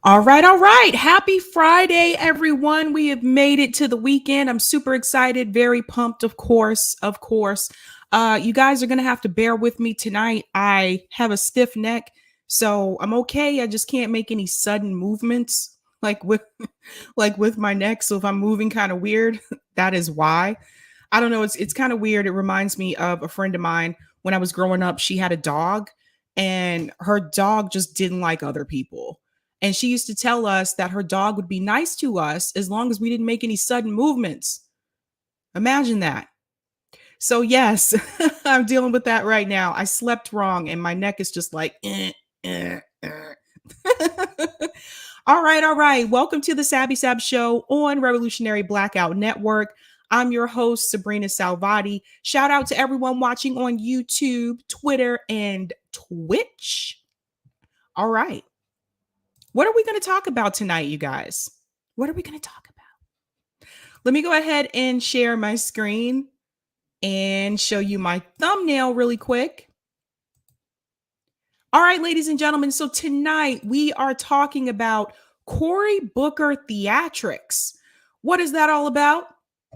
All right, all right. Happy Friday, everyone. We have made it to the weekend. I'm super excited, very pumped, of course, of course. You guys are going to have to bear with me tonight. I have a stiff neck, so I'm okay. I just can't make any sudden movements like with like with my neck. So if I'm moving kind of weird, that is why. I don't know, it's kind of weird. It reminds me of a friend of mine when I was growing up. She had a dog and her dog just didn't like other people. And she used to tell us that her dog would be nice to us as long as we didn't make any sudden movements. Imagine that. So, yes, I'm dealing with that right now. I slept wrong and my neck is just like, All right, all right. Welcome to the Sabby Sab Show on Revolutionary Blackout Network. I'm your host, Sabrina Salvati. Shout out to everyone watching on YouTube, Twitter, and Twitch. All right. What are we going to talk about tonight, you guys? What are we going to talk about? Let me go ahead and share my screen and show you my thumbnail really quick. All right, ladies and gentlemen. So tonight we are talking about Cory Booker Theatrics. What is that all about?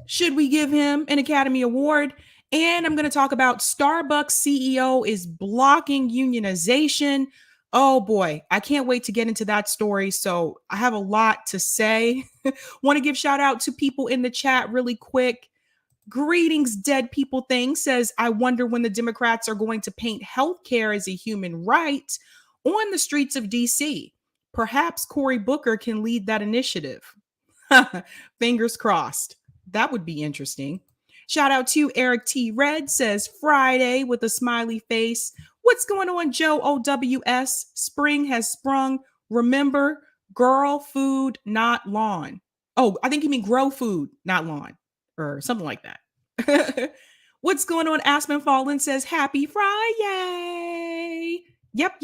Should we give him an Academy Award? And I'm going to talk about Starbucks CEO is blocking unionization. Oh boy, I can't wait to get into that story. So I have a lot to say. Want to give shout out to people in the chat really quick. Greetings, dead people thing says, I wonder when the Democrats are going to paint healthcare as a human right on the streets of DC. Perhaps Cory Booker can lead that initiative. Fingers crossed. That would be interesting. Shout out to Eric T. Red says Friday with a smiley face. What's going on, Joe OWS? Spring has sprung. Remember, girl food, not lawn. Oh, I think you mean grow food, not lawn, or something like that. What's going on? Aspen Fallen says happy Friday. Yep.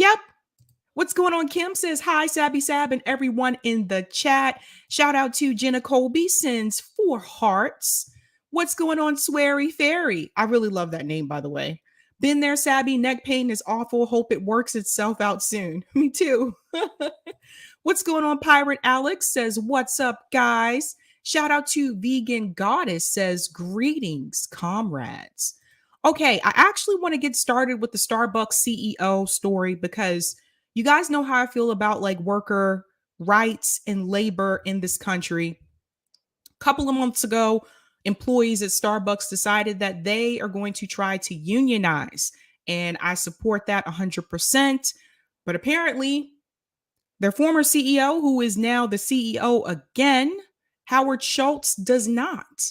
What's going on? Kim says hi, Sabby Sab, and everyone in the chat. Shout out to Jenna Colby, sends 4 hearts. What's going on, Sweary Fairy? I really love that name, by the way. Been there, Sabby. Neck pain is awful. Hope it works itself out soon. Me too. What's going on? Pirate Alex says, what's up, guys? Shout out to Vegan Goddess says, greetings, comrades. Okay, I actually want to get started with the Starbucks CEO story because you guys know how I feel about like worker rights and labor in this country. A couple of months ago, employees at Starbucks decided that they are going to try to unionize, and I support that 100%. But apparently, their former CEO, who is now the CEO again, Howard Schultz, does not.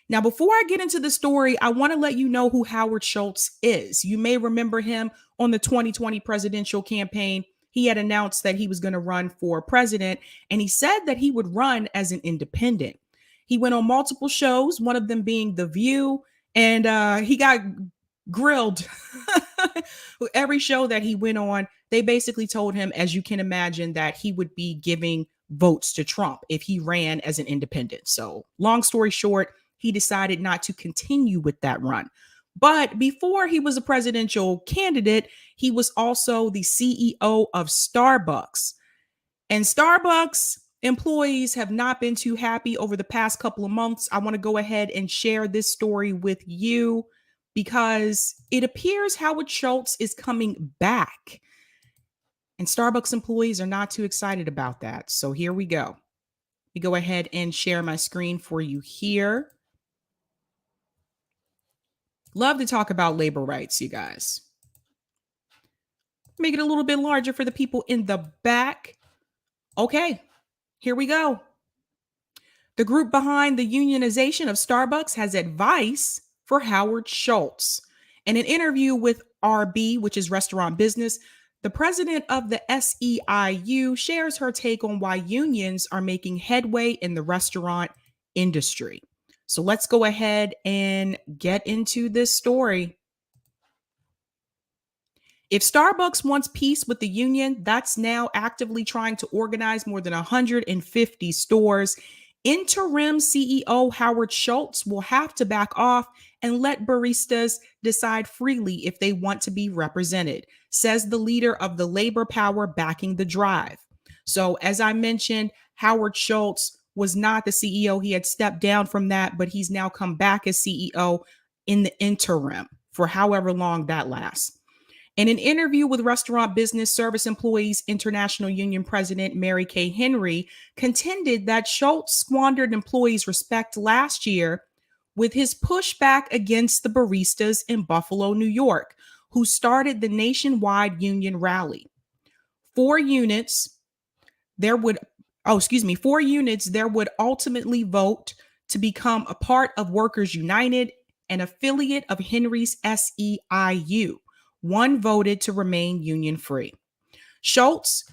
Now, before I get into the story, I want to let you know who Howard Schultz is. You may remember him on the 2020 presidential campaign. He had announced that he was going to run for president, and he said that he would run as an independent. He went on multiple shows, one of them being The View, and he got grilled. Every show that he went on, they basically told him, as you can imagine, that he would be giving votes to Trump if he ran as an independent. So long story short, he decided not to continue with that run. But before he was a presidential candidate, he was also the CEO of Starbucks. And Starbucks employees have not been too happy over the past couple of months. I want to go ahead and share this story with you because it appears Howard Schultz is coming back. And Starbucks employees are not too excited about that. So here we go. We go ahead and share my screen for you here. Love to talk about labor rights, you guys. Make it a little bit larger for the people in the back. Okay, here we go. The group behind the unionization of Starbucks has advice for Howard Schultz. In an interview with RB, which is Restaurant Business, the president of the SEIU shares her take on why unions are making headway in the restaurant industry. So let's go ahead and get into this story. If Starbucks wants peace with the union, that's now actively trying to organize more than 150 stores. Interim CEO Howard Schultz will have to back off and let baristas decide freely if they want to be represented, says the leader of the labor power backing the drive. So, as I mentioned, Howard Schultz was not the CEO. He had stepped down from that, but he's now come back as CEO in the interim for however long that lasts. In an interview with Restaurant Business Service Employees International Union President Mary Kay Henry contended that Schultz squandered employees' respect last year with his pushback against the baristas in Buffalo, New York, who started the nationwide union rally. Four units there would ultimately vote to become a part of Workers United, an affiliate of Henry's SEIU. One voted to remain union free. Schultz,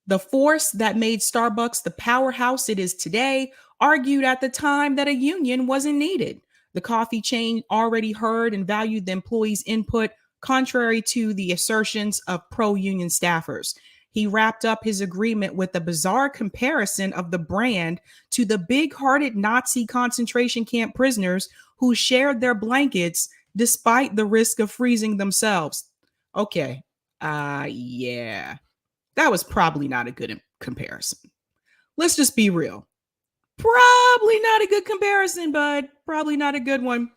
the force that made Starbucks the powerhouse it is today, argued at the time that a union wasn't needed. The coffee chain already heard and valued the employees' input, contrary to the assertions of pro-union staffers. He wrapped up his agreement with a bizarre comparison of the brand to the big-hearted Nazi concentration camp prisoners who shared their blankets despite the risk of freezing themselves. Okay, yeah, that was probably not a good comparison. Let's just be real. Probably not a good comparison, but probably not a good one.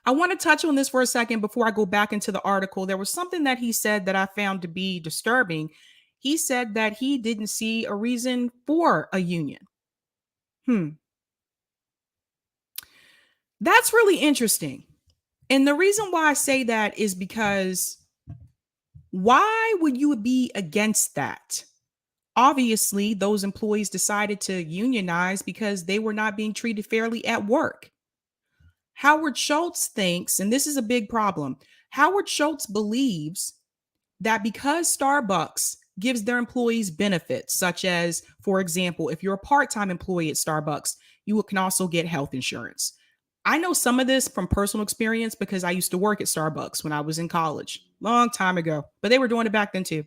I want to touch on this for a second before I go back into the article. There was something that he said that I found to be disturbing. He said that he didn't see a reason for a union. That's really interesting. And the reason why I say that is because why would you be against that? Obviously, those employees decided to unionize because they were not being treated fairly at work. Howard Schultz thinks, and this is a big problem, Howard Schultz believes that because Starbucks gives their employees benefits, such as, for example, if you're a part-time employee at Starbucks, you can also get health insurance. I know some of this from personal experience because I used to work at Starbucks when I was in college, long time ago, but they were doing it back then too.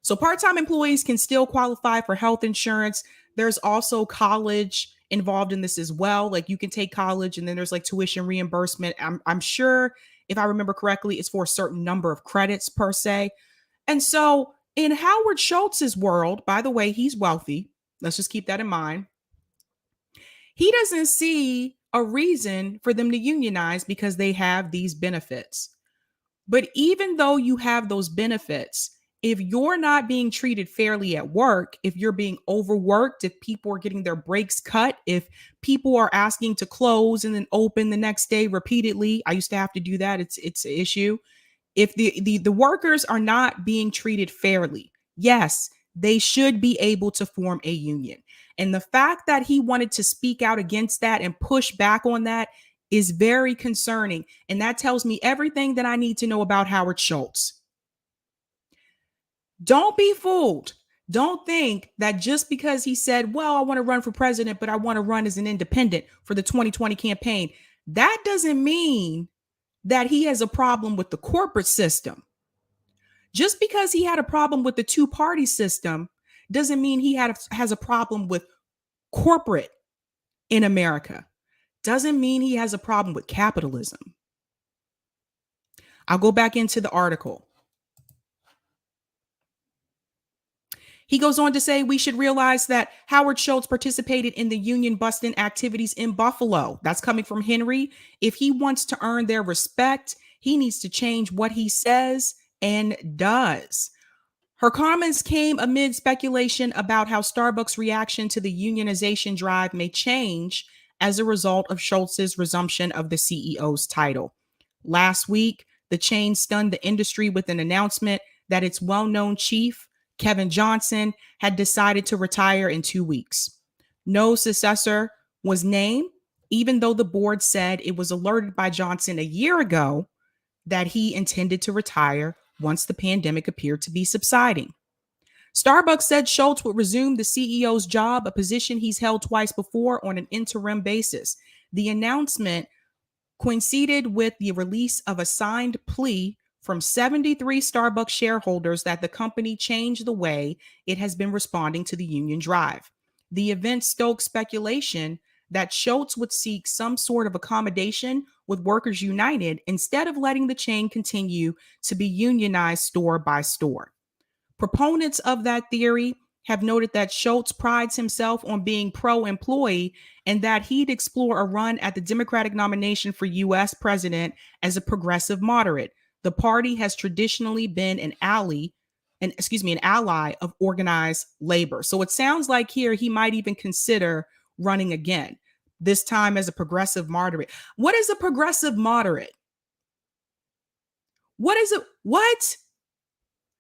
So part-time employees can still qualify for health insurance. There's also college involved in this as well. Like you can take college and then there's like tuition reimbursement. I'm sure if I remember correctly, it's for a certain number of credits per se. And so in Howard Schultz's world, by the way, he's wealthy. Let's just keep that in mind. He doesn't see a reason for them to unionize because they have these benefits. But even though you have those benefits, if you're not being treated fairly at work, if you're being overworked, if people are getting their breaks cut, if people are asking to close and then open the next day repeatedly, I used to have to do that. It's an issue. If the workers are not being treated fairly, yes, they should be able to form a union. And the fact that he wanted to speak out against that and push back on that is very concerning. And that tells me everything that I need to know about Howard Schultz. Don't be fooled. Don't think that just because he said, well, I want to run for president, but I want to run as an independent for the 2020 campaign, that doesn't mean that he has a problem with the corporate system. Just because he had a problem with the two-party system doesn't mean he has a problem with corporate in America. Doesn't mean he has a problem with capitalism. I'll go back into the article. He goes on to say we should realize that Howard Schultz participated in the union busting activities in Buffalo. That's coming from Henry. If he wants to earn their respect, he needs to change what he says and does. Her comments came amid speculation about how Starbucks' reaction to the unionization drive may change as a result of Schultz's resumption of the CEO's title. Last week, the chain stunned the industry with an announcement that its well-known chief, Kevin Johnson, had decided to retire in 2 weeks. No successor was named, even though the board said it was alerted by Johnson a year ago that he intended to retire once the pandemic appeared to be subsiding. Starbucks said Schultz would resume the CEO's job, a position he's held twice before on an interim basis. The announcement coincided with the release of a signed plea from 73 Starbucks shareholders that the company changed the way it has been responding to the union drive. The event stoked speculation that Schultz would seek some sort of accommodation with Workers United instead of letting the chain continue to be unionized store by store. Proponents of that theory have noted that Schultz prides himself on being pro-employee and that he'd explore a run at the Democratic nomination for US president as a progressive moderate. The party has traditionally been an ally of organized labor. So it sounds like here he might even consider running again, this time as a progressive moderate. What is a progressive moderate? What is it? What?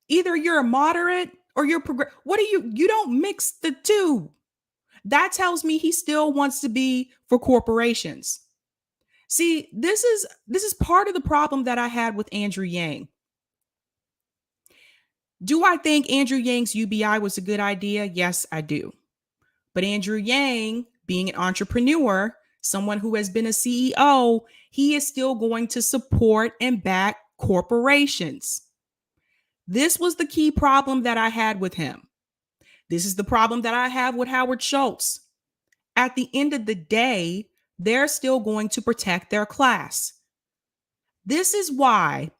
Either you're a moderate or you're what are you? You don't mix the two. That tells me he still wants to be for corporations. See, this is part of the problem that I had with Andrew Yang. Do I think Andrew Yang's UBI was a good idea? Yes, I do. But Andrew Yang, being an entrepreneur, someone who has been a CEO, he is still going to support and back corporations. This was the key problem that I had with him. This is the problem that I have with Howard Schultz. At the end of the day, they're still going to protect their class. This is why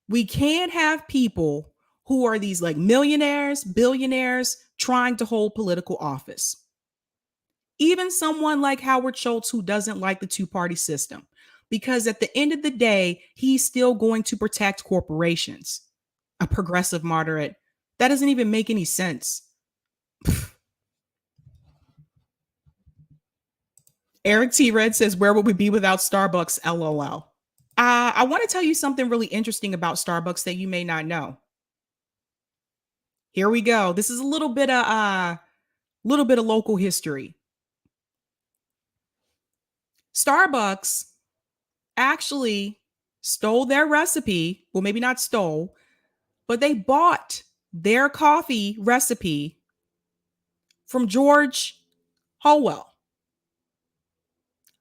we can't have people who are these like millionaires, billionaires trying to hold political office. Even someone like Howard Schultz who doesn't like the two-party system, because at the end of the day, he's still going to protect corporations. A progressive moderate. That doesn't even make any sense. Eric T. Red says, where would we be without Starbucks? LOL. I want to tell you something really interesting about Starbucks that you may not know. Here we go. This is a little bit of local history. Starbucks actually stole their recipe. Well, maybe not stole, but they bought their coffee recipe from George Howell.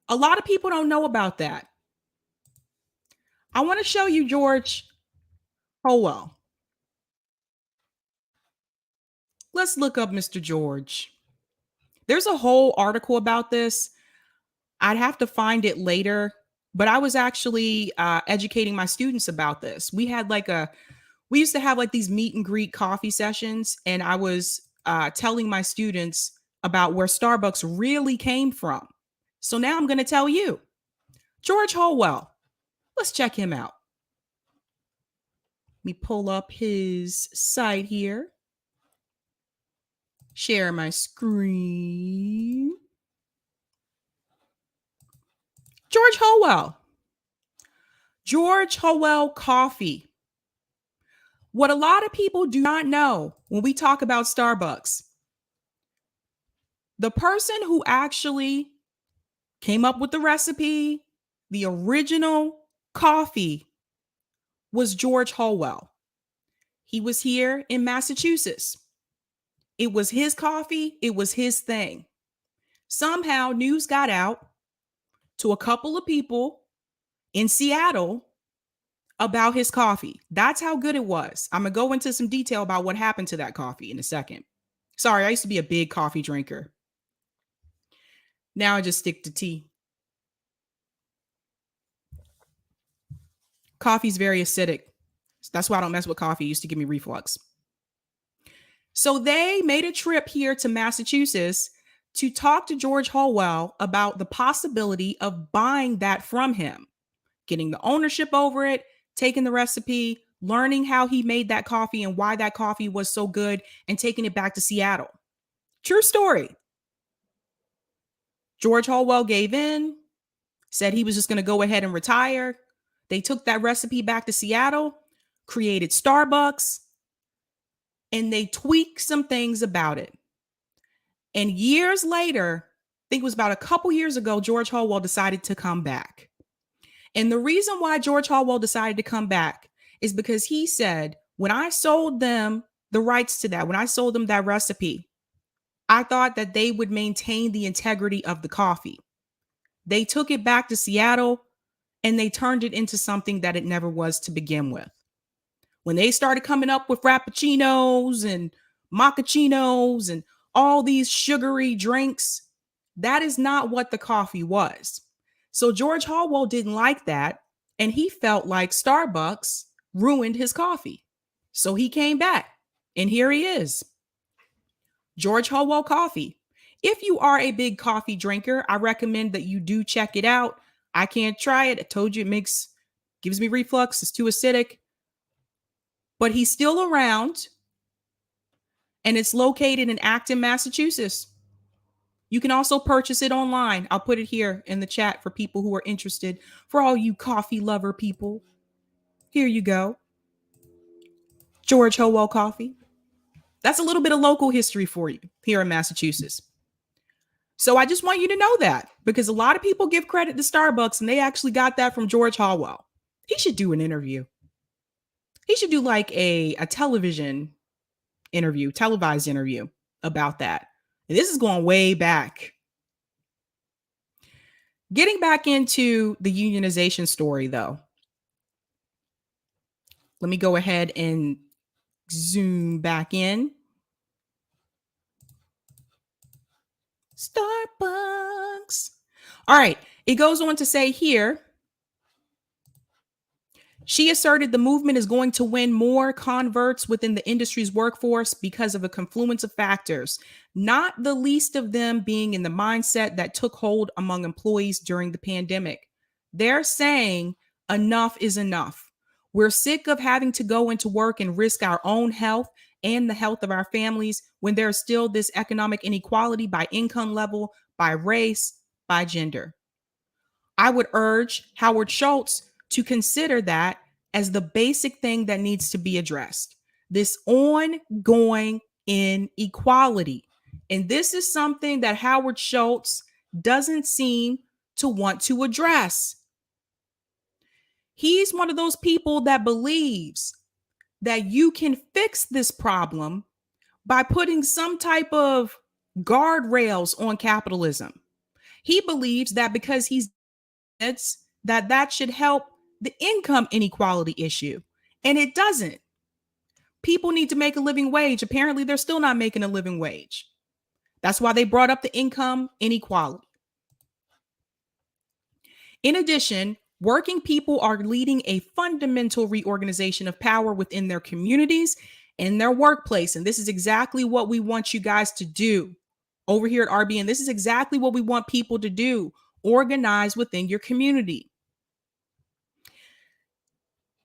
A lot of people don't know about that. I want to show you George Howell. Let's look up Mr. George. There's a whole article about this. I'd have to find it later, but I was actually educating my students about this. We used to have like these meet and greet coffee sessions, and I was telling my students about where Starbucks really came from. So now I'm going to tell you. George Howell. Let's check him out. Let me pull up his site here. Share my screen. George Howell. George Howell Coffee. What a lot of people do not know when we talk about Starbucks, the person who actually came up with the recipe, the original coffee, was George Howell. He was here in Massachusetts. It was his coffee. It was his thing. Somehow news got out to a couple of people in Seattle about his coffee. That's how good it was. I'm going to go into some detail about what happened to that coffee in a second. Sorry, I used to be a big coffee drinker. Now I just stick to tea. Coffee's very acidic. That's why I don't mess with coffee. It used to give me reflux. So they made a trip here to Massachusetts to talk to George Howell about the possibility of buying that from him, getting the ownership over it, taking the recipe, learning how he made that coffee and why that coffee was so good, and taking it back to Seattle. True story. George Howell gave in, said he was just going to go ahead and retire. They took that recipe back to Seattle, created Starbucks, and they tweaked some things about it. And years later, I think it was about a couple years ago, George Howell decided to come back. And the reason why George Howell decided to come back is because he said, when I sold them the rights to that, when I sold them that recipe, I thought that they would maintain the integrity of the coffee. They took it back to Seattle and they turned it into something that it never was to begin with. When they started coming up with frappuccinos and macchiatos and all these sugary drinks, that is not what the coffee was. So George Howell didn't like that, and he felt like Starbucks ruined his coffee. So he came back. And here he is, George Howell Coffee. If you are a big coffee drinker, I recommend that you do check it out. I can't try it. I told you gives me reflux. It's too acidic. But he's still around, and it's located in Acton, Massachusetts. You can also purchase it online. I'll put it here in the chat for people who are interested. For all you coffee lover people, here you go. George Howell Coffee. That's a little bit of local history for you here in Massachusetts. So I just want you to know that, because a lot of people give credit to Starbucks and they actually got that from George Howell. He should do an interview. He should do like a television interview, televised interview about that. And this is going way back. Getting back into the unionization story, though, let me go ahead and zoom back in. Starbucks. All right. It goes on to say here, she asserted the movement is going to win more converts within the industry's workforce because of a confluence of factors, not the least of them being in the mindset that took hold among employees during the pandemic. They're saying enough is enough. We're sick of having to go into work and risk our own health and the health of our families when there's still this economic inequality by income level, by race, by gender. I would urge Howard Schultz to consider that as the basic thing that needs to be addressed. This ongoing inequality. And this is something that Howard Schultz doesn't seem to want to address. He's one of those people that believes that you can fix this problem by putting some type of guardrails on capitalism. He believes that because he's that should help the income inequality issue. And it doesn't. People need to make a living wage. Apparently, they're still not making a living wage. That's why they brought up the income inequality. In addition, working people are leading a fundamental reorganization of power within their communities and their workplace. And this is exactly what we want you guys to do over here at RBN. This is exactly what we want people to do. Organize within your community.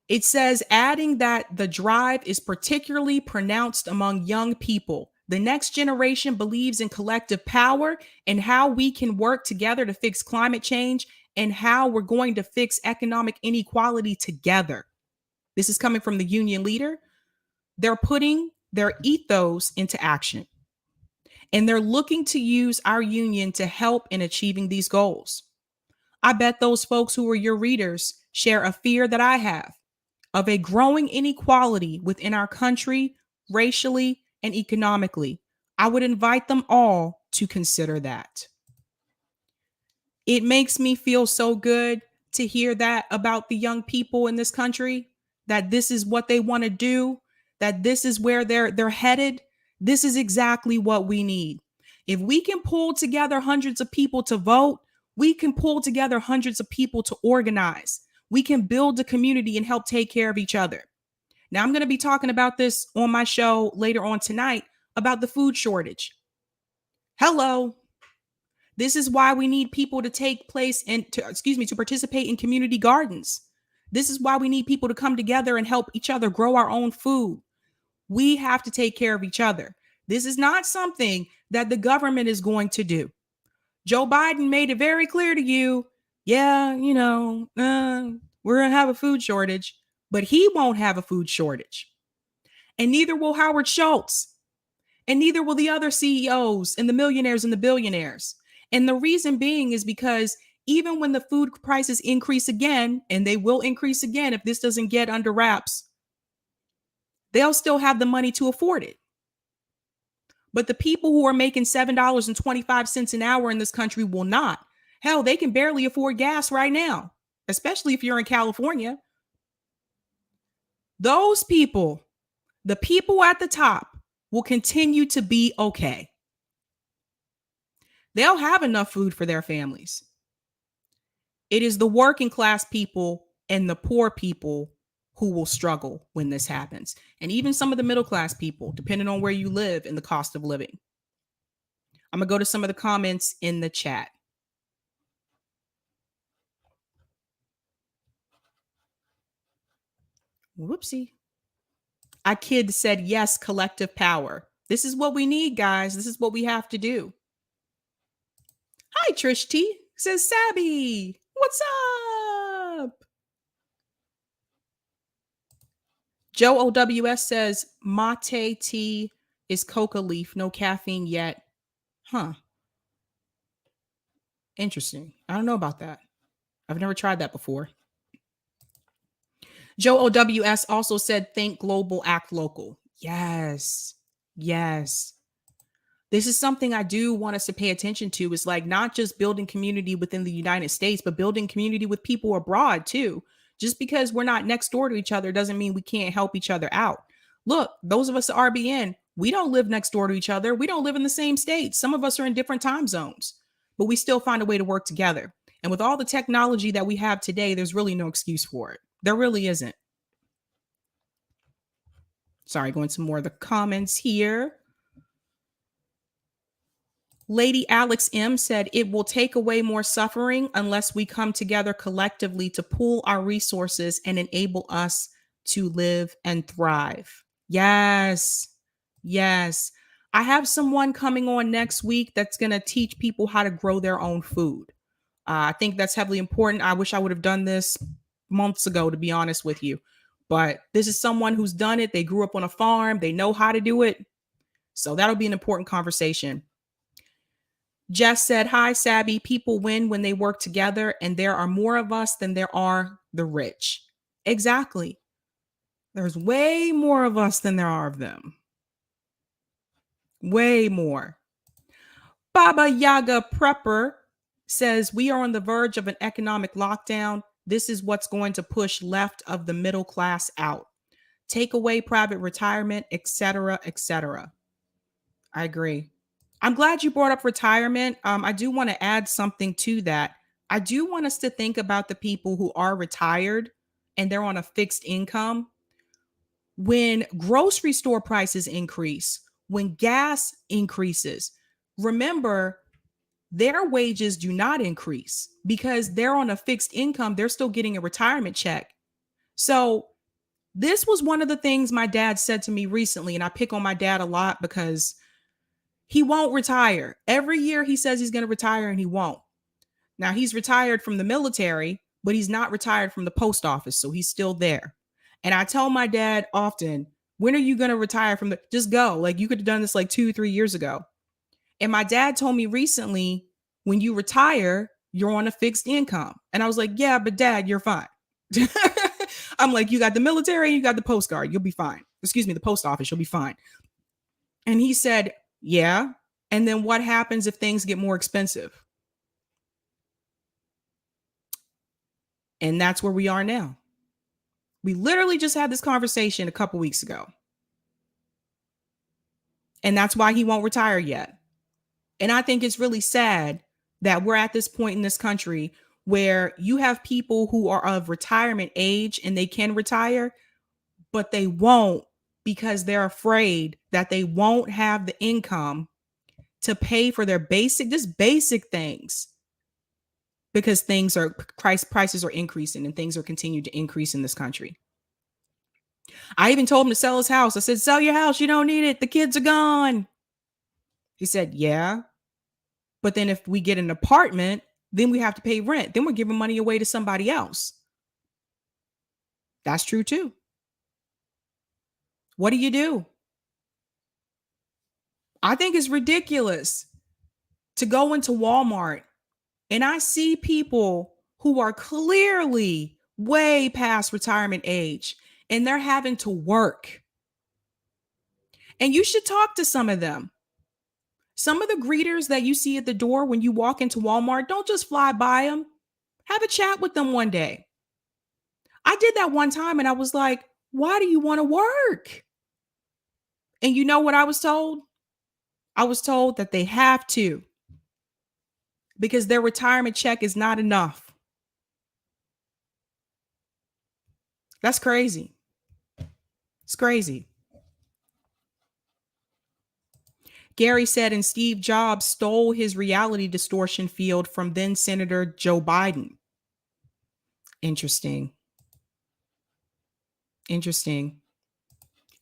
It says, adding that the drive is particularly pronounced among young people. The next generation believes in collective power and how we can work together to fix climate change and how we're going to fix economic inequality together. This is coming from the union leader. They're putting their ethos into action, and they're looking to use our union to help in achieving these goals. I bet those folks who are your readers share a fear that I have of a growing inequality within our country, racially and economically. I would invite them all to consider that. It makes me feel so good to hear that about the young people in this country, that this is what they want to do, that this is where they're headed. This is exactly what we need. If we can pull together hundreds of people to vote, we can pull together hundreds of people to organize. We can build a community and help take care of each other. Now, I'm going to be talking about this on my show later on tonight about the food shortage. Hello. This is why we need people to take place and to participate in community gardens. This is why we need people to come together and help each other grow our own food. We have to take care of each other. This is not something that the government is going to do. Joe Biden made it very clear to you, yeah, we're going to have a food shortage, but he won't have a food shortage. And neither will Howard Schultz. And neither will the other CEOs and the millionaires and the billionaires. And the reason being is because even when the food prices increase again, and they will increase again if this doesn't get under wraps, they'll still have the money to afford it. But the people who are making $7.25 an hour in this country will not. Hell, they can barely afford gas right now, especially if you're in California. Those people, the people at the top, will continue to be okay. They'll have enough food for their families. It is the working class people and the poor people who will struggle when this happens. And even some of the middle class people, depending on where you live and the cost of living. I'm going to go to some of the comments in the chat. Whoopsie. A kid said, yes, collective power. This is what we need, guys. This is what we have to do. Hi, Trish T. Says Sabby. What's up? Joe OWS says mate tea is coca leaf, no caffeine yet. Huh. Interesting. I don't know about that. I've never tried that before. Joe OWS also said, think global, act local. Yes. Yes. This is something I do want us to pay attention to, is like not just building community within the United States, but building community with people abroad too. Just because we're not next door to each other doesn't mean we can't help each other out. Look, those of us at RBN, we don't live next door to each other. We don't live in the same state. Some of us are in different time zones, but we still find a way to work together. And with all the technology that we have today, there's really no excuse for it. There really isn't. Sorry, going to more of the comments here. Lady Alex M said, it will take away more suffering unless we come together collectively to pool our resources and enable us to live and thrive. Yes. Yes. I have someone coming on next week that's going to teach people how to grow their own food. I think that's heavily important. I wish I would have done this months ago, to be honest with you. But this is someone who's done it. They grew up on a farm. They know how to do it. So that'll be an important conversation. Jess said, hi, Sabby. People win when they work together, and there are more of us than there are the rich. Exactly. There's way more of us than there are of them. Way more. Baba Yaga Prepper says, we are on the verge of an economic lockdown. This is what's going to push left of the middle class out. Take away private retirement, etc., etc. I agree. I'm glad you brought up retirement. I do want to add something to that. I do want us to think about the people who are retired and they're on a fixed income. When grocery store prices increase, when gas increases, remember, their wages do not increase because they're on a fixed income. They're still getting a retirement check. So this was one of the things my dad said to me recently, and I pick on my dad a lot because he won't retire. Every year he says he's going to retire and he won't. Now he's retired from the military, but he's not retired from the post office. So he's still there. And I tell my dad often, when are you going to retire from just go? Like, you could have done this like 2-3 years ago. And my dad told me recently, when you retire, you're on a fixed income. And I was like, yeah, but Dad, you're fine. I'm like, you got the military, you got the Coast Guard, you'll be fine. Excuse me, the post office, you'll be fine. And he said, yeah. And then what happens if things get more expensive? And that's where we are now. We literally just had this conversation a couple weeks ago. And that's why he won't retire yet. And I think it's really sad that we're at this point in this country where you have people who are of retirement age and they can retire, but they won't because they're afraid that they won't have the income to pay for their basic things, because prices are increasing and things are continuing to increase in this country. I even told him to sell his house. I said, sell your house. You don't need it. The kids are gone. He said, yeah. But then if we get an apartment, then we have to pay rent. Then we're giving money away to somebody else. That's true too. What do you do? I think it's ridiculous to go into Walmart and I see people who are clearly way past retirement age and they're having to work. And you should talk to some of them. Some of the greeters that you see at the door when you walk into Walmart, don't just fly by them. Have a chat with them one day. I did that one time and I was like, why do you want to work? And you know what I was told? I was told that they have to because their retirement check is not enough. That's crazy. It's crazy. Gary said, and Steve Jobs stole his reality distortion field from then Senator Joe Biden. Interesting. Interesting.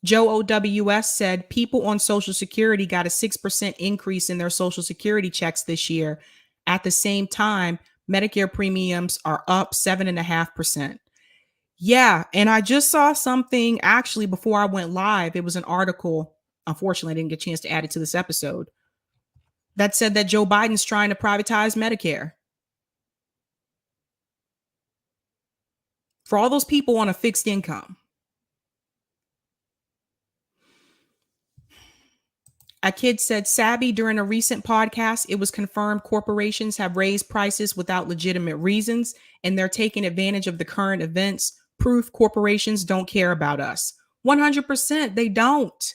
Joe OWS said people on Social Security got a 6% increase in their Social Security checks this year. At the same time, Medicare premiums are up 7.5%. Yeah. And I just saw something actually before I went live. It was an article. Unfortunately, I didn't get a chance to add it to this episode that said that Joe Biden's trying to privatize Medicare for all those people on a fixed income. A kid said, Sabby, during a recent podcast, it was confirmed corporations have raised prices without legitimate reasons, and they're taking advantage of the current events. Proof corporations don't care about us. 100%. They don't.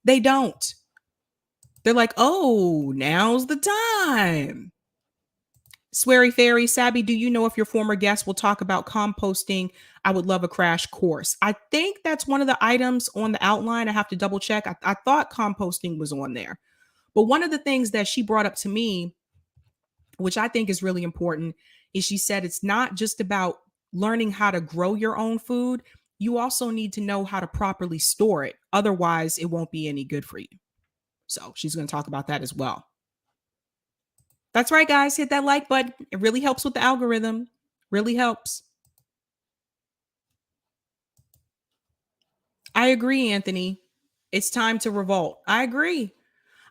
They don't. They're like, oh, now's the time. Sweary Fairy, Sabby, do you know if your former guest will talk about composting? I would love a crash course. I think that's one of the items on the outline. I have to double check. I thought composting was on there. But one of the things that she brought up to me, which I think is really important, is she said it's not just about learning how to grow your own food. You also need to know how to properly store it. Otherwise, it won't be any good for you. So she's going to talk about that as well. That's right, guys. Hit that like button. It really helps with the algorithm. Really helps. I agree, Anthony. It's time to revolt. I agree.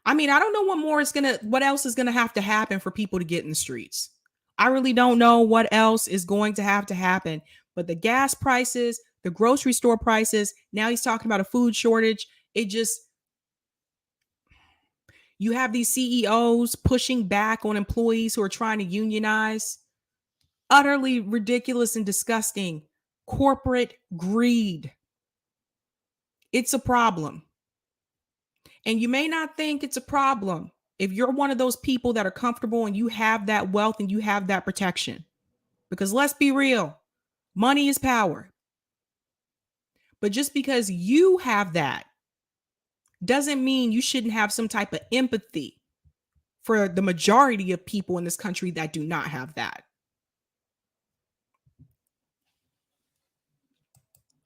I mean, I don't know what else is gonna have to happen for people to get in the streets. I really don't know what else is going to have to happen. But the gas prices, the grocery store prices, now he's talking about a food shortage. You have these CEOs pushing back on employees who are trying to unionize. Utterly ridiculous and disgusting. Corporate greed. It's a problem. And you may not think it's a problem if you're one of those people that are comfortable and you have that wealth and you have that protection. Because let's be real, money is power. But just because you have that doesn't mean you shouldn't have some type of empathy for the majority of people in this country that do not have that.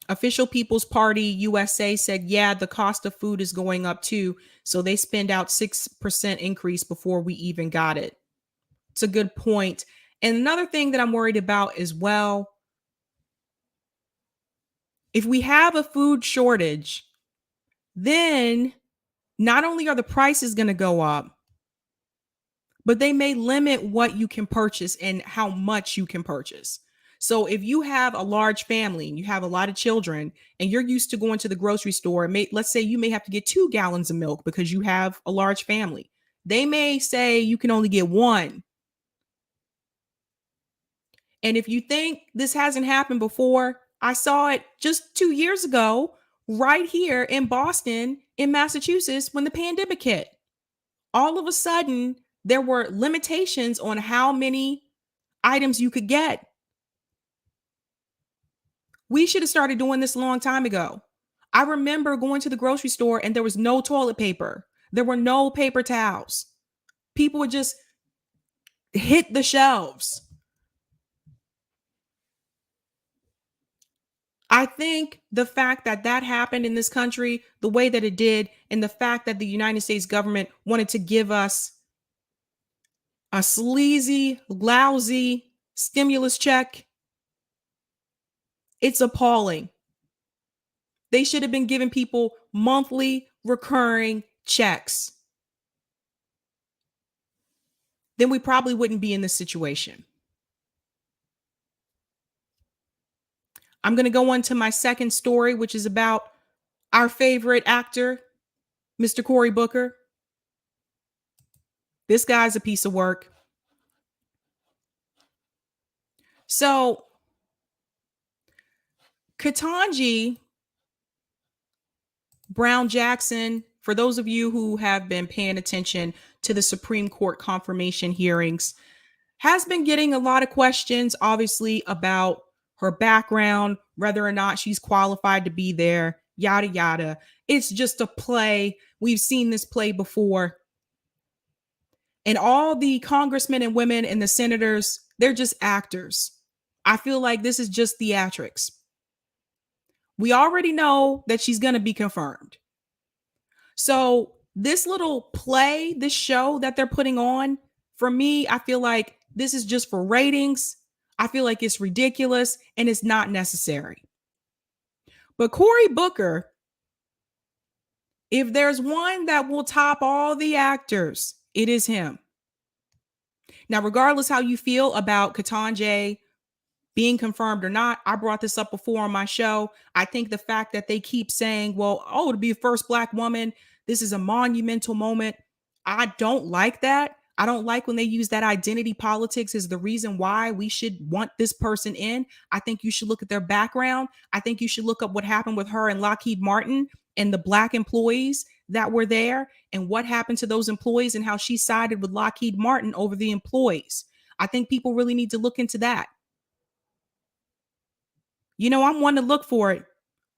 Official People's Party USA said, yeah, the cost of food is going up too. So they spend out 6% increase before we even got it. It's a good point. And another thing that I'm worried about as well, if we have a food shortage, then not only are the prices going to go up, but they may limit what you can purchase and how much you can purchase. So if you have a large family and you have a lot of children and you're used to going to the grocery store, let's say you may have to get 2 gallons of milk because you have a large family. They may say you can only get 1. And if you think this hasn't happened before, I saw it just 2 years ago, right here in Boston, in Massachusetts, when the pandemic hit. All of a sudden, there were limitations on how many items you could get. We should have started doing this a long time ago. I remember going to the grocery store and there was no toilet paper. There were no paper towels. People would just hit the shelves. I think the fact that that happened in this country, the way that it did, and the fact that the United States government wanted to give us a sleazy, lousy stimulus check, it's appalling. They should have been giving people monthly recurring checks. Then we probably wouldn't be in this situation. I'm going to go on to my second story, which is about our favorite actor, Mr. Cory Booker. This guy's a piece of work. So, Ketanji Brown Jackson, for those of you who have been paying attention to the Supreme Court confirmation hearings, has been getting a lot of questions, obviously, about her background, whether or not she's qualified to be there, yada, yada. It's just a play. We've seen this play before. And all the congressmen and women and the senators, they're just actors. I feel like this is just theatrics. We already know that she's going to be confirmed. So this little play, this show that they're putting on, for me, I feel like this is just for ratings. I feel like it's ridiculous and it's not necessary. But Cory Booker, if there's one that will top all the actors, it is him. Now, regardless how you feel about Ketanji being confirmed or not, I brought this up before on my show. I think the fact that they keep saying, well, oh, to be the first Black woman, this is a monumental moment. I don't like that. I don't like when they use that identity politics as the reason why we should want this person in. I think you should look at their background. I think you should look up what happened with her and Lockheed Martin and the Black employees that were there and what happened to those employees and how she sided with Lockheed Martin over the employees. I think people really need to look into that. You know, I'm one to look for it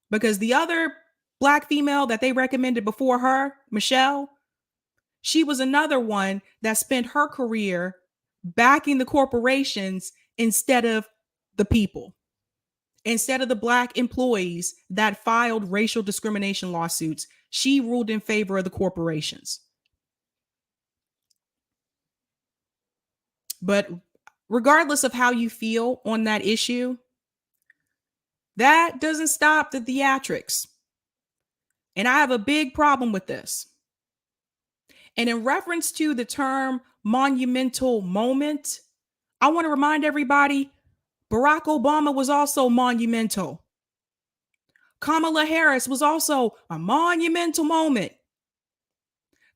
because the other Black female that they recommended before her, Michelle, she was another one that spent her career backing the corporations instead of the people, instead of the Black employees that filed racial discrimination lawsuits. She ruled in favor of the corporations. But regardless of how you feel on that issue, that doesn't stop the theatrics. And I have a big problem with this. And in reference to the term monumental moment, I want to remind everybody Barack Obama was also monumental. Kamala Harris was also a monumental moment.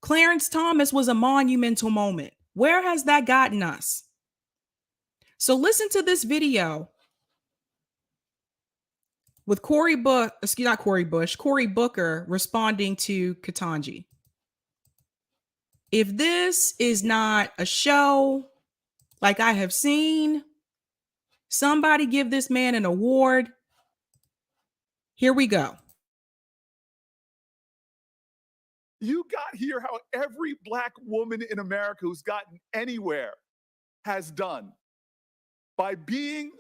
Clarence Thomas was a monumental moment. Where has that gotten us? So listen to this video with Cory Booker responding to Ketanji. If this is not a show like I have seen, somebody give this man an award. Here we go. You got here how every Black woman in America who's gotten anywhere has done by being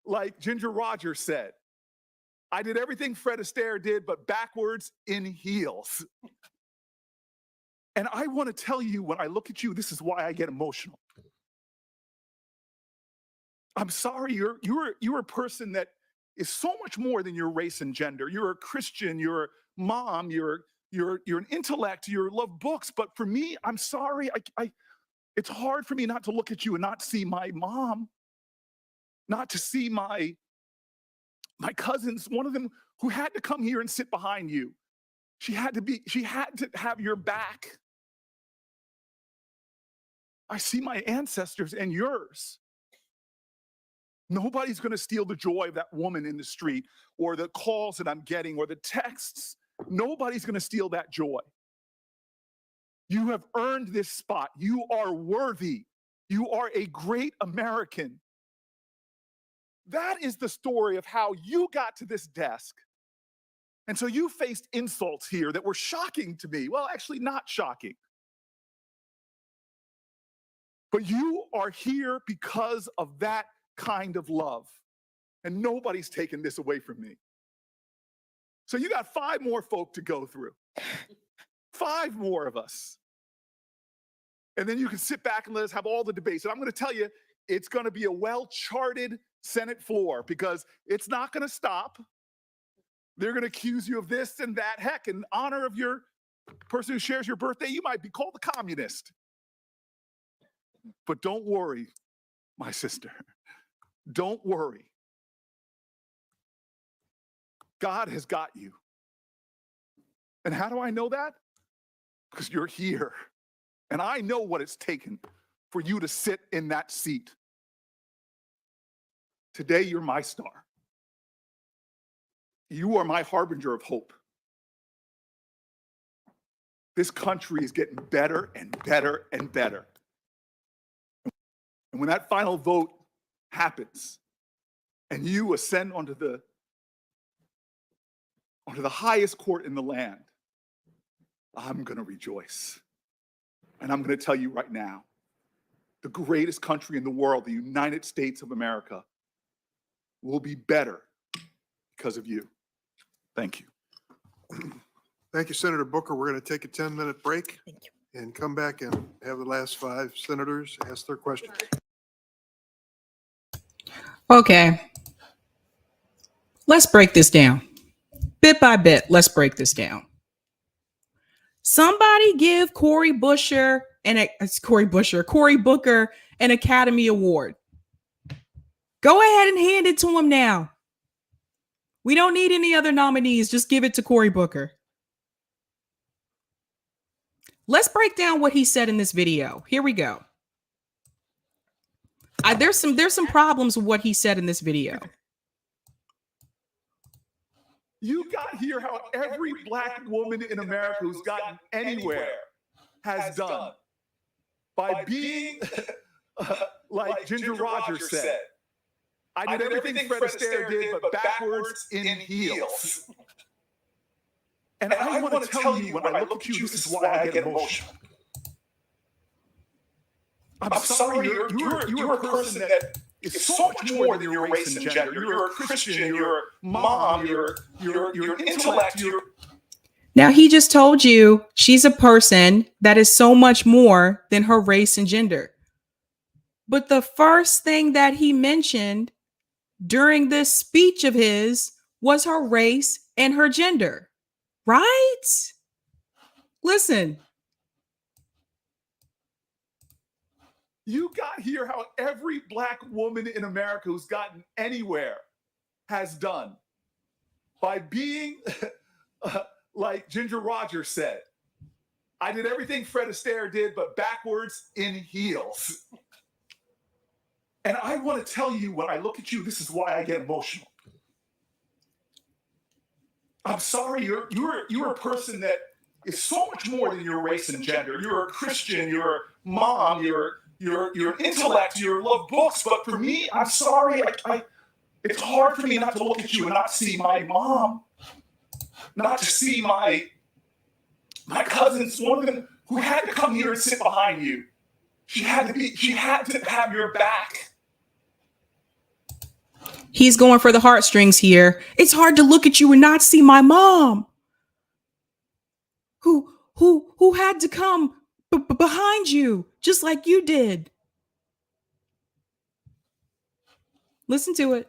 like Ginger Rogers said, I did everything Fred Astaire did, but backwards in heels. And I want to tell you, when I look at you, this is why I get emotional. I'm sorry, you're a person that is so much more than your race and gender. You're a Christian, you're a mom, you're an intellect, you love books. But for me, I'm sorry, it's hard for me not to look at you and not see my mom, not to see my cousins, one of them who had to come here and sit behind you. She had to have your back. I see my ancestors and yours. Nobody's going to steal the joy of that woman in the street or the calls that I'm getting or the texts. Nobody's going to steal that joy. You have earned this spot. You are worthy. You are a great American. That is the story of how you got to this desk. And so you faced insults here that were shocking to me. Well, actually not shocking. But you are here because of that kind of love. And nobody's taken this away from me. So you got 5 more folk to go through. 5 more of us. And then you can sit back and let us have all the debates. And I'm going to tell you, it's going to be a well-charted Senate floor because it's not going to stop. They're going to accuse you of this and that. Heck, in honor of your person who shares your birthday, you might be called a communist. But don't worry, my sister. Don't worry. God has got you. And how do I know that? Because you're here. And I know what it's taken for you to sit in that seat. Today, you're my star. You are my harbinger of hope. This country is getting better and better and better. And when that final vote happens, and you ascend onto the highest court in the land, I'm going to rejoice. And I'm going to tell you right now, the greatest country in the world, the United States of America, will be better because of you. Thank you. Thank you, Senator Booker. We're going to take a 10-minute break. Thank you. And come back and have the last 5 senators ask their questions. Okay. Let's break this down. Bit by bit, let's break this down. Somebody give Cory Booker an Academy Award. Go ahead and hand it to him now. We don't need any other nominees. Just give it to Cory Booker. Let's break down what he said in this video. Here we go. There's some problems with what he said in this video. You got to hear how every Black woman in America who's gotten anywhere has done by being, like Ginger Rogers said, I did everything Fred Astaire did, but backwards in heels. And I want to tell you, when I look at you, this is why I get emotional. I'm sorry, you're a person that is so much more than your race and gender. You're a Christian, you're a mom, you're intellect. Now, he just told you she's a person that is so much more than her race and gender. But the first thing that he mentioned during this speech of his was her race and her gender, right? Listen. You got to hear how every Black woman in America who's gotten anywhere has done by being, like Ginger Rogers said, I did everything Fred Astaire did, but backwards in heels. And I want to tell you, when I look at you, this is why I get emotional. I'm sorry, you're a person that is so much more than your race and gender. You're a Christian, you're a mom, you're intellect, you love books. But for me, I'm sorry, it's hard for me not to look at you and not see my mom, not to see my cousins, one of them who had to come here and sit behind you. She had to have your back. He's going for the heartstrings here. It's hard to look at you and not see my mom, who had to come behind you, just like you did. Listen to it.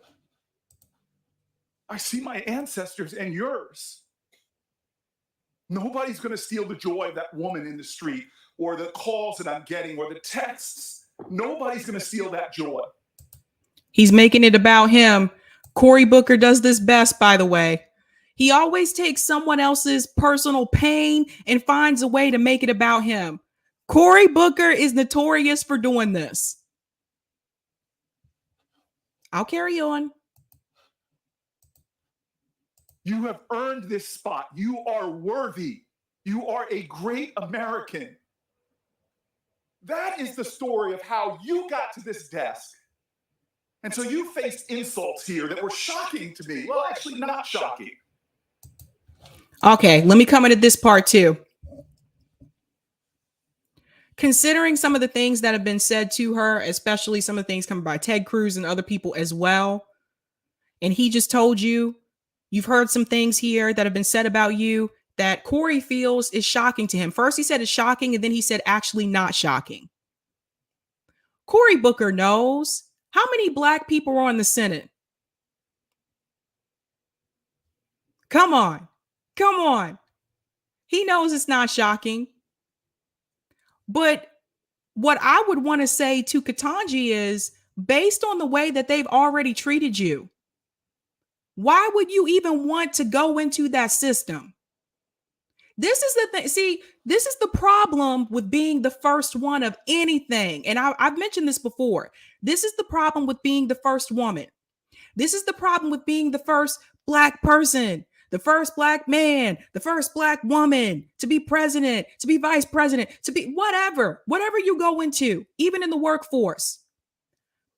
I see my ancestors and yours. Nobody's going to steal the joy of that woman in the street, or the calls that I'm getting, or the texts. Nobody's going to steal that joy. He's making it about him. Cory Booker does this best, by the way. He always takes someone else's personal pain and finds a way to make it about him. Cory Booker is notorious for doing this. I'll carry on. You have earned this spot. You are worthy. You are a great American. That is the story of how you got to this desk. And so you faced insults here that were shocking to me. Well, actually not shocking. Okay, let me come into this part too. Considering some of the things that have been said to her, especially some of the things coming by Ted Cruz and other people as well, and he just told you, you've heard some things here that have been said about you that Cory feels is shocking to him. First, he said it's shocking, and then he said actually not shocking. Cory Booker knows how many Black people are in the Senate. Come on. Come on. He knows it's not shocking. But what I would want to say to Ketanji is, based on the way that they've already treated you, why would you even want to go into that system? This is the thing. See, this is the problem with being the first one of anything. And I've mentioned this before. This is the problem with being the first woman. This is the problem with being the first Black person, the first Black man, the first Black woman to be president, to be vice president, to be whatever you go into, even in the workforce.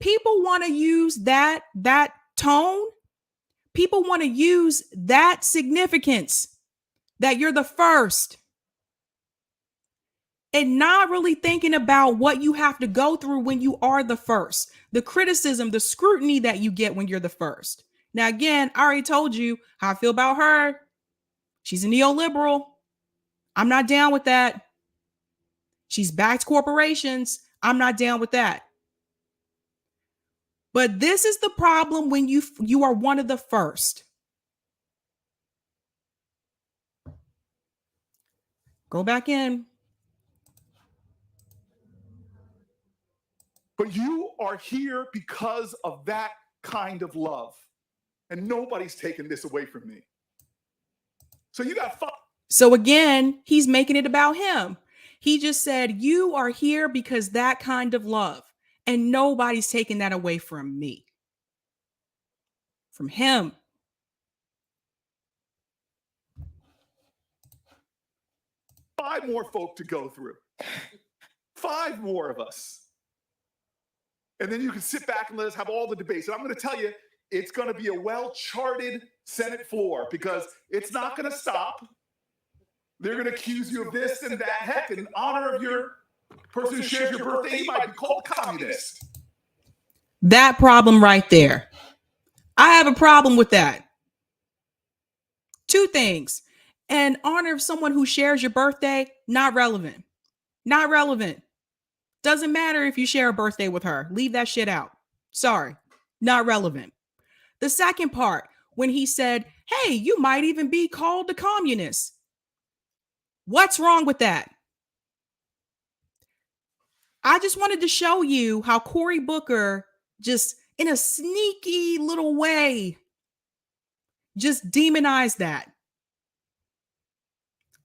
People want to use that tone, people want to use that significance that you're the first and not really thinking about what you have to go through when you are the first, the criticism, the scrutiny that you get when you're the first. Now, again, I already told you how I feel about her. She's a neoliberal. I'm not down with that. She's backed corporations. I'm not down with that. But this is the problem when you are one of the first. Go back in. But you are here because of that kind of love. And nobody's taken this away from me. So you got five. So again, he's making it about him. He just said, you are here because that kind of love. And nobody's taking that away from me. From him. Five more folk to go through. 5 more of us. And then you can sit back and let us have all the debates. And I'm going to tell you, it's going to be a well-charted Senate floor because it's not going to stop. They're going to accuse you of this and that. Heck, in honor of your person who shares your birthday, you might be called communist. That problem right there. I have a problem with that. 2 things. In honor of someone who shares your birthday, not relevant. Not relevant. Doesn't matter if you share a birthday with her. Leave that shit out. Sorry. Not relevant. The second part, when he said, hey, you might even be called a communist. What's wrong with that? I just wanted to show you how Cory Booker just in a sneaky little way just demonized that.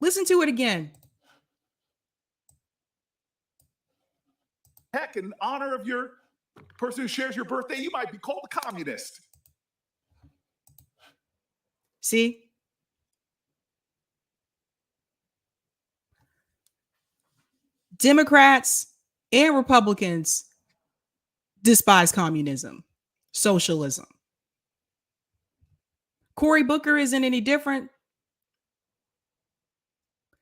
Listen to it again. Heck, in honor of your person who shares your birthday, you might be called a communist. See? Democrats and Republicans despise communism, socialism. Cory Booker isn't any different.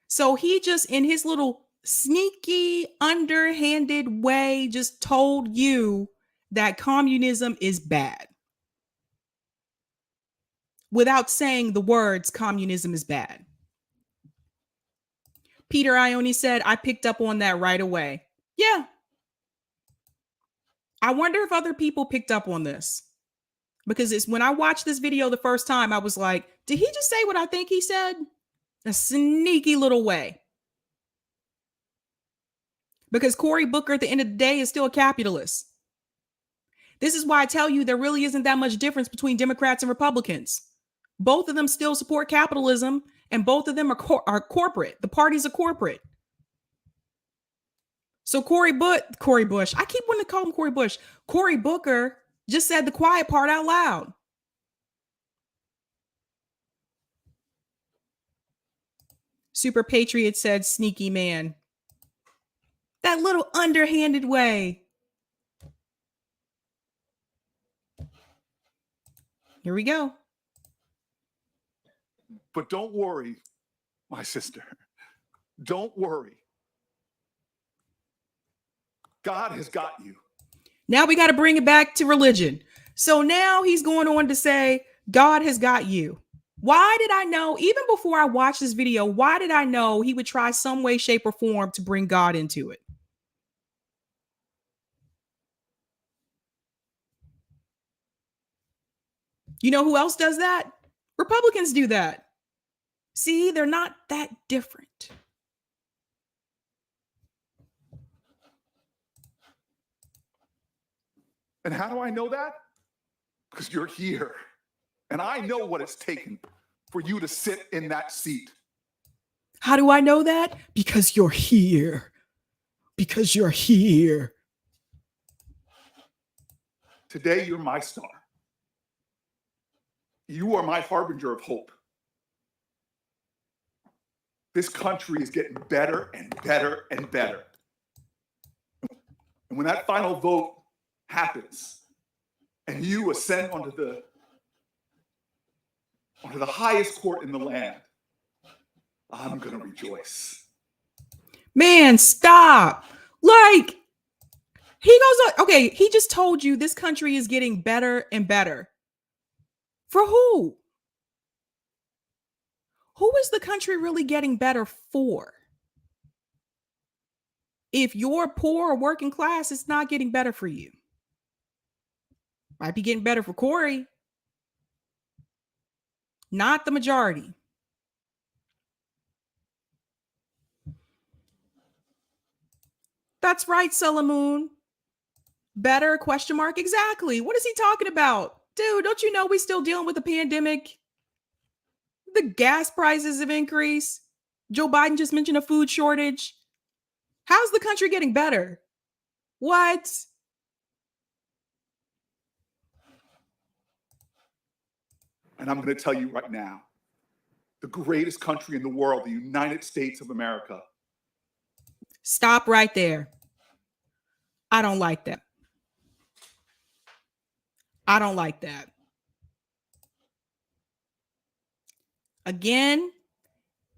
So he just, in his little sneaky, underhanded way, just told you that communism is bad without saying the words communism is bad. Peter Ione said, I picked up on that right away. Yeah. I wonder if other people picked up on this. Because it's when I watched this video the first time, I was like, did he just say what I think he said? A sneaky little way. Because Cory Booker, at the end of the day, is still a capitalist. This is why I tell you there really isn't that much difference between Democrats and Republicans. Both of them still support capitalism, and both of them are corporate. The parties are corporate. So Cory Bush, I keep wanting to call him Cory Bush. Cory Booker just said the quiet part out loud. Super Patriot said, sneaky man. That little underhanded way. Here we go. But don't worry, my sister. Don't worry. God has got you. Now we got to bring it back to religion. So now he's going on to say, God has got you. Why did I know, even before I watched this video, why did I know he would try some way, shape, or form to bring God into it? You know who else does that? Republicans do that. See, they're not that different. And how do I know that? Because you're here. And I know what it's taken for you to sit in that seat. How do I know that? Because you're here. Because you're here. Today, you're my star. You are my harbinger of hope. This country is getting better and better and better. And when that final vote happens, and you ascend onto the highest court in the land, I'm going to rejoice. Man, stop. Like, he goes on. Okay, he just told you this country is getting better and better. For who? Who is the country really getting better for? If you're poor or working class, it's not getting better for you. Might be getting better for Cory. Not the majority. That's right, Salamoon. Better, question mark, exactly. What is he talking about? Dude, don't you know we're still dealing with the pandemic? The gas prices have increased. Joe Biden just mentioned a food shortage. How's the country getting better? What? And I'm going to tell you right now, the greatest country in the world, the United States of America. Stop right there. I don't like that. I don't like that. Again,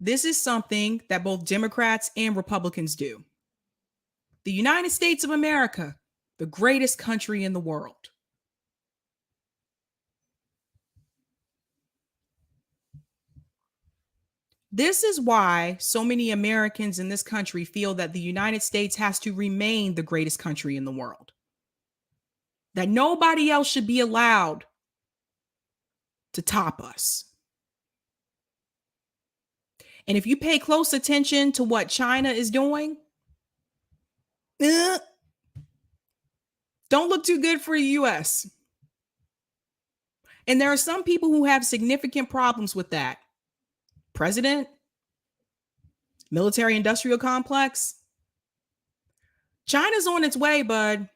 this is something that both Democrats and Republicans do. The United States of America, the greatest country in the world. This is why so many Americans in this country feel that the United States has to remain the greatest country in the world. That nobody else should be allowed to top us. And if you pay close attention to what China is doing, don't look too good for the US. And there are some people who have significant problems with that. President, military industrial complex. China's on its way, bud.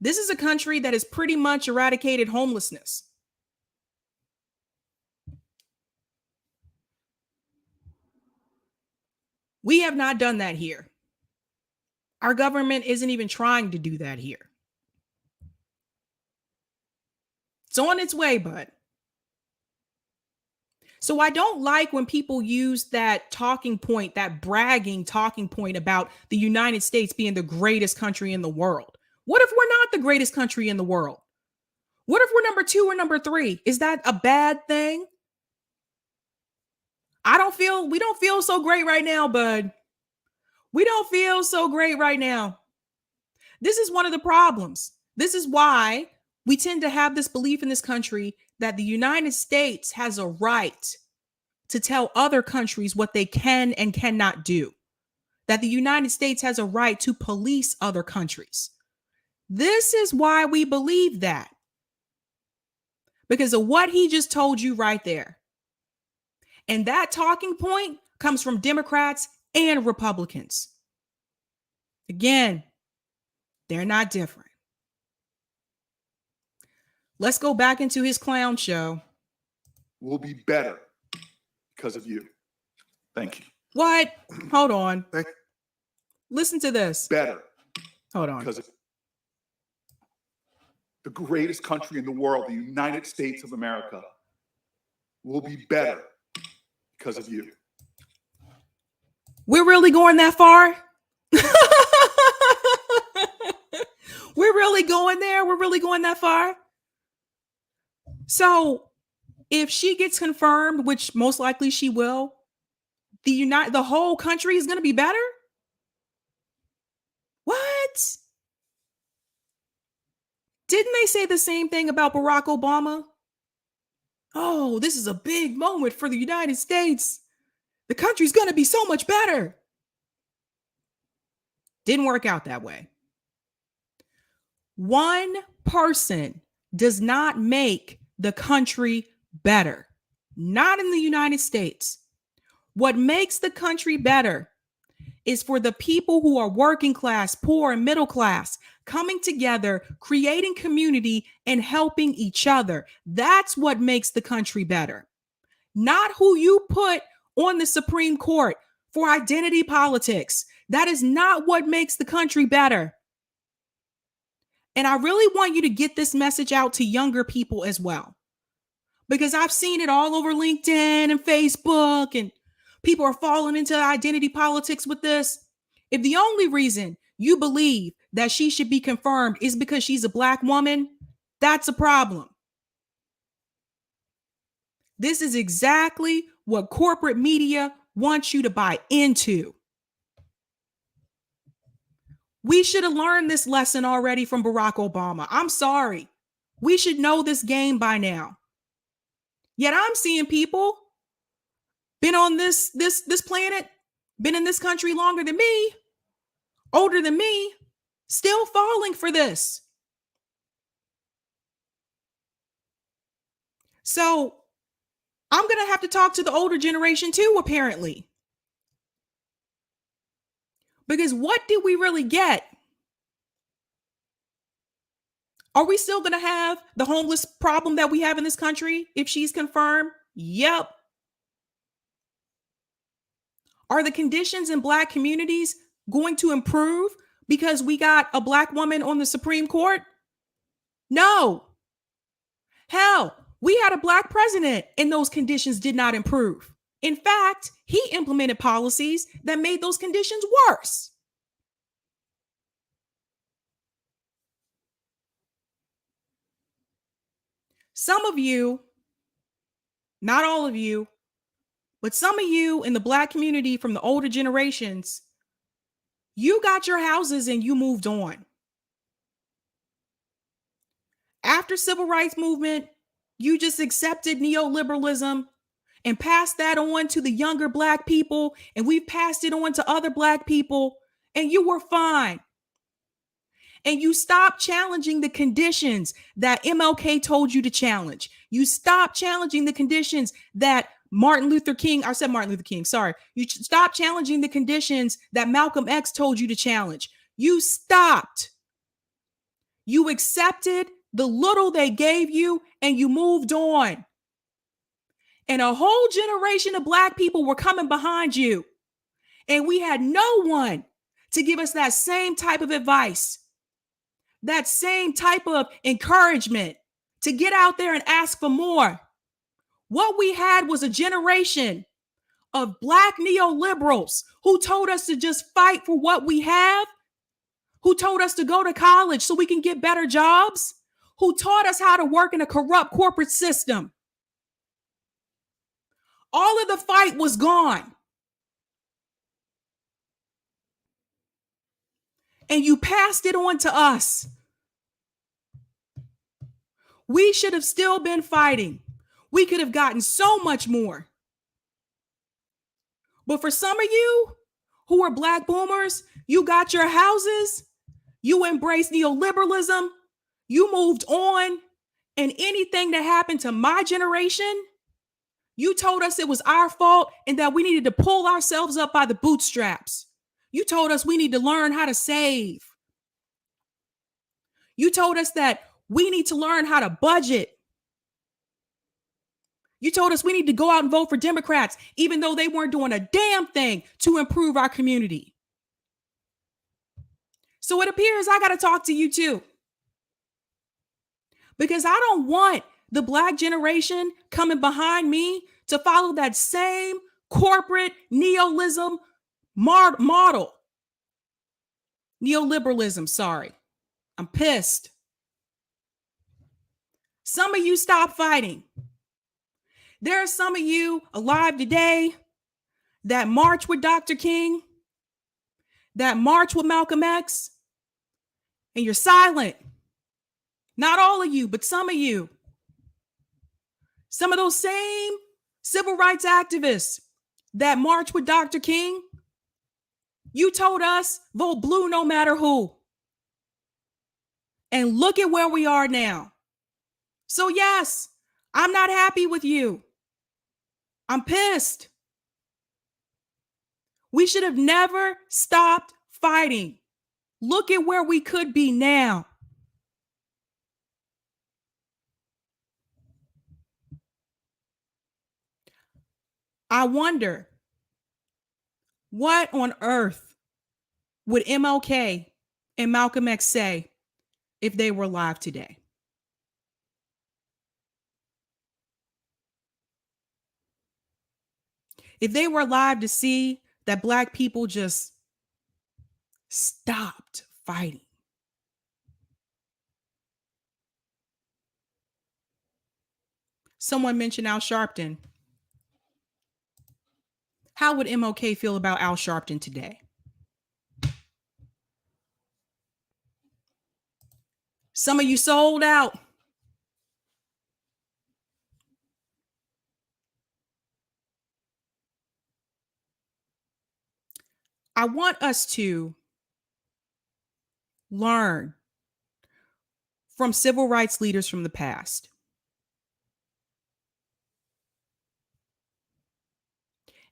This is a country that has pretty much eradicated homelessness. We have not done that here. Our government isn't even trying to do that here. It's on its way, bud. So I don't like when people use that talking point, that bragging talking point about the United States being the greatest country in the world. What if we're not the greatest country in the world? What if we're number 2 or number 3? Is that a bad thing? We don't feel so great right now, bud. We don't feel so great right now. This is one of the problems. This is why we tend to have this belief in this country that the United States has a right to tell other countries what they can and cannot do. That the United States has a right to police other countries. This is why we believe that. Because of what he just told you right there. And that talking point comes from Democrats and Republicans. Again, they're not different. Let's go back into his clown show. We'll be better because of you. Thank you. What? Hold on. Listen to this. Better. Hold on. Because of the greatest country in the world, the United States of America, will be better because of you. We're really going that far? We're really going there? We're really going that far? So if she gets confirmed, which most likely she will, the whole country is going to be better? What? Didn't they say the same thing about Barack Obama? Oh, this is a big moment for the United States. The country's going to be so much better. Didn't work out that way. One person does not make the country better. Not in the United States. What makes the country better is for the people who are working class, poor, and middle class coming together, creating community, and helping each other. That's what makes the country better. Not who you put on the Supreme Court for identity politics. That is not what makes the country better. And I really want you to get this message out to younger people as well, because I've seen it all over LinkedIn and Facebook, and people are falling into identity politics with this. If the only reason you believe that she should be confirmed is because she's a Black woman, that's a problem. This is exactly what corporate media wants you to buy into. We should have learned this lesson already from Barack Obama. I'm sorry. We should know this game by now. Yet I'm seeing people been on this planet, been in this country longer than me, older than me, still falling for this. So I'm going to have to talk to the older generation too, apparently. Because what did we really get? Are we still going to have the homeless problem that we have in this country if she's confirmed? Yep. Are the conditions in Black communities going to improve because we got a Black woman on the Supreme Court? No. Hell, we had a Black president and those conditions did not improve. In fact, he implemented policies that made those conditions worse. Some of you, not all of you, but some of you in the Black community from the older generations, you got your houses and you moved on. After civil rights movement, you just accepted neoliberalism and passed that on to the younger Black people, and we've passed it on to other Black people, and you were fine. And you stopped challenging the conditions that MLK told you to challenge. You stopped challenging the conditions that Martin Luther King, sorry. You stopped challenging the conditions that Malcolm X told you to challenge. You stopped. You accepted the little they gave you and you moved on. And a whole generation of Black people were coming behind you. And we had no one to give us that same type of advice, that same type of encouragement to get out there and ask for more. What we had was a generation of Black neoliberals who told us to just fight for what we have, who told us to go to college so we can get better jobs, who taught us how to work in a corrupt corporate system. All of the fight was gone. And you passed it on to us. We should have still been fighting. We could have gotten so much more. But for some of you who are Black boomers, you got your houses, you embraced neoliberalism, you moved on, and anything that happened to my generation, you told us it was our fault and that we needed to pull ourselves up by the bootstraps. You told us we need to learn how to save. You told us that we need to learn how to budget. You told us we need to go out and vote for Democrats, even though they weren't doing a damn thing to improve our community. So it appears I got to talk to you too. Because I don't want the Black generation coming behind me to follow that same corporate neoliberalism model. Neoliberalism, sorry. I'm pissed. Some of you stop fighting. There are some of you alive today that march with Dr. King, that march with Malcolm X, and you're silent. Not all of you, but some of you. Some of those same civil rights activists that march with Dr. King, you told us vote blue no matter who. And look at where we are now. So yes, I'm not happy with you. I'm pissed. We should have never stopped fighting. Look at where we could be now. I wonder, what on earth would MLK and Malcolm X say if they were alive today? If they were alive to see that Black people just stopped fighting. Someone mentioned Al Sharpton. How would MLK feel about Al Sharpton today? Some of you sold out. I want us to learn from civil rights leaders from the past.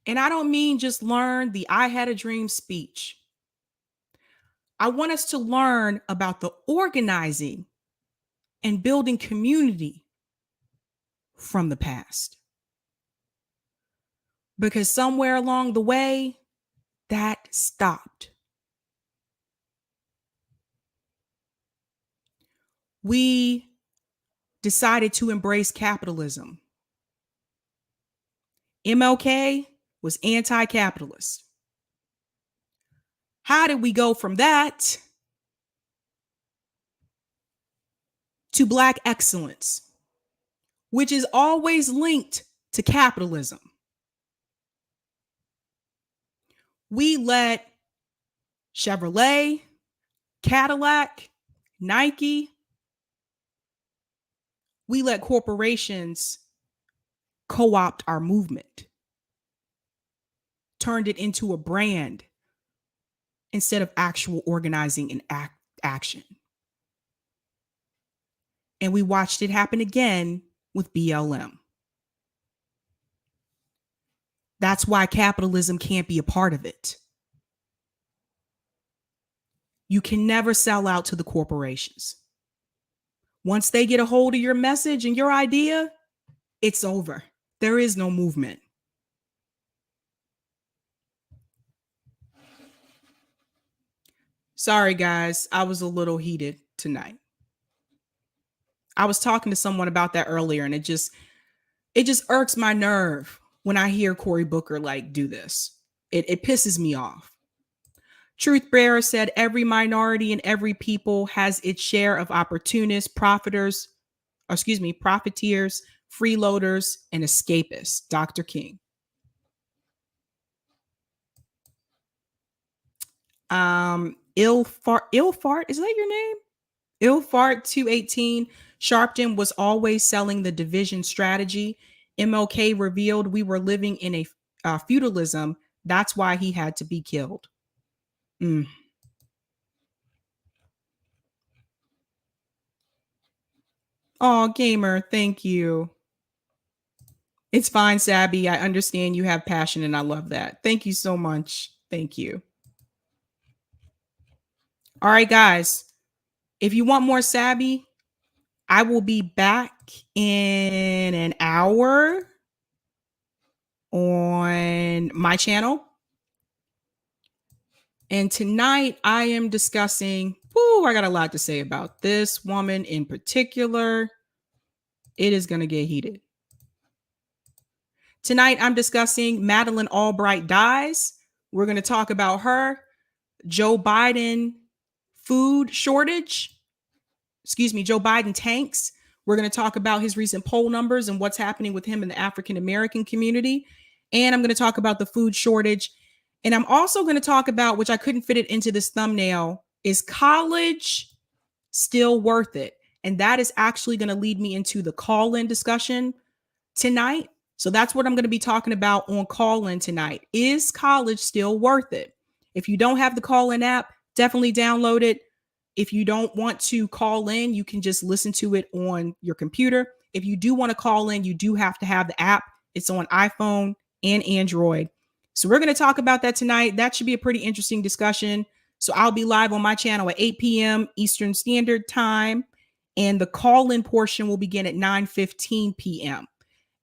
And I don't mean just learn the I had a dream speech. I want us to learn about the organizing and building community from the past. Because somewhere along the way, that stopped. We decided to embrace capitalism. MLK was anti-capitalist. How did we go from that to Black excellence, which is always linked to capitalism? We let Chevrolet, Cadillac, Nike, we let corporations co-opt our movement, turned it into a brand instead of actual organizing and action. And we watched it happen again with BLM. That's why capitalism can't be a part of it. You can never sell out to the corporations. Once they get a hold of your message and your idea, it's over. There is no movement. Sorry, guys. I was a little heated tonight. I was talking to someone about that earlier, and it just irks my nerve when I hear Cory Booker do this. It pisses me off. Truth Bearer said every minority and every people has its share of opportunists, profiteers, freeloaders, and escapists. Dr. King. Ilfart, is that your name? Ilfart 218. Sharpton was always selling the division strategy. MLK revealed we were living in a feudalism. That's why he had to be killed. Oh, gamer, thank you. It's fine, Sabby. I understand you have passion and I love that. Thank you so much. Thank you. All right, guys. If you want more Sabby, I will be back in an hour on my channel. And tonight I am discussing, I got a lot to say about this woman in particular. It is going to get heated. Tonight I'm discussing Madeleine Albright dies. We're going to talk about her. Joe Biden food shortage. Joe Biden tanks. We're going to talk about his recent poll numbers and what's happening with him in the African American community. And I'm going to talk about the food shortage. And I'm also going to talk about, which I couldn't fit it into this thumbnail, is college still worth it? And that is actually going to lead me into the call-in discussion tonight. So that's what I'm going to be talking about on call-in tonight. Is college still worth it? If you don't have the call-in app, definitely download it. If you don't want to call in, you can just listen to it on your computer. If you do want to call in, you do have to have the app. It's on iPhone and Android. So we're going to talk about that tonight. That should be a pretty interesting discussion. So I'll be live on my channel at 8 p.m. Eastern Standard Time. And the call-in portion will begin at 9:15 p.m.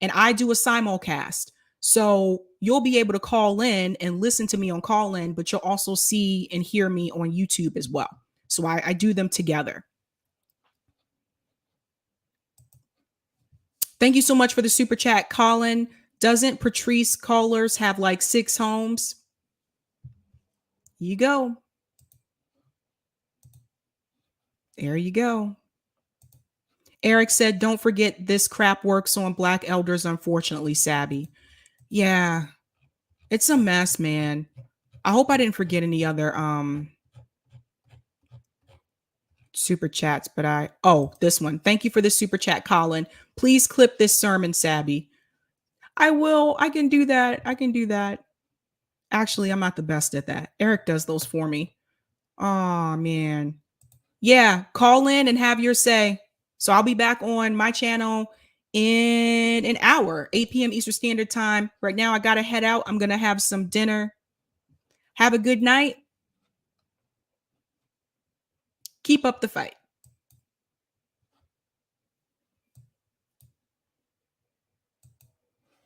And I do a simulcast. So you'll be able to call in and listen to me on call-in, but you'll also see and hear me on YouTube as well. So I do them together. Thank you so much for the super chat, Colin. Doesn't Patrice Cullors have like 6 homes? You go. There you go. Eric said, don't forget this crap works on Black elders, unfortunately, Sabby. Yeah, it's a mess, man. I hope I didn't forget any other super chats, but this one. Thank you for the super chat, Colin. Please clip this sermon, Sabby. I will. I can do that. I can do that. Actually, I'm not the best at that. Eric does those for me. Oh, man. Yeah, call in and have your say. So I'll be back on my channel in an hour, 8 p.m. Eastern Standard Time. Right now, I got to head out. I'm going to have some dinner. Have a good night. Keep up the fight.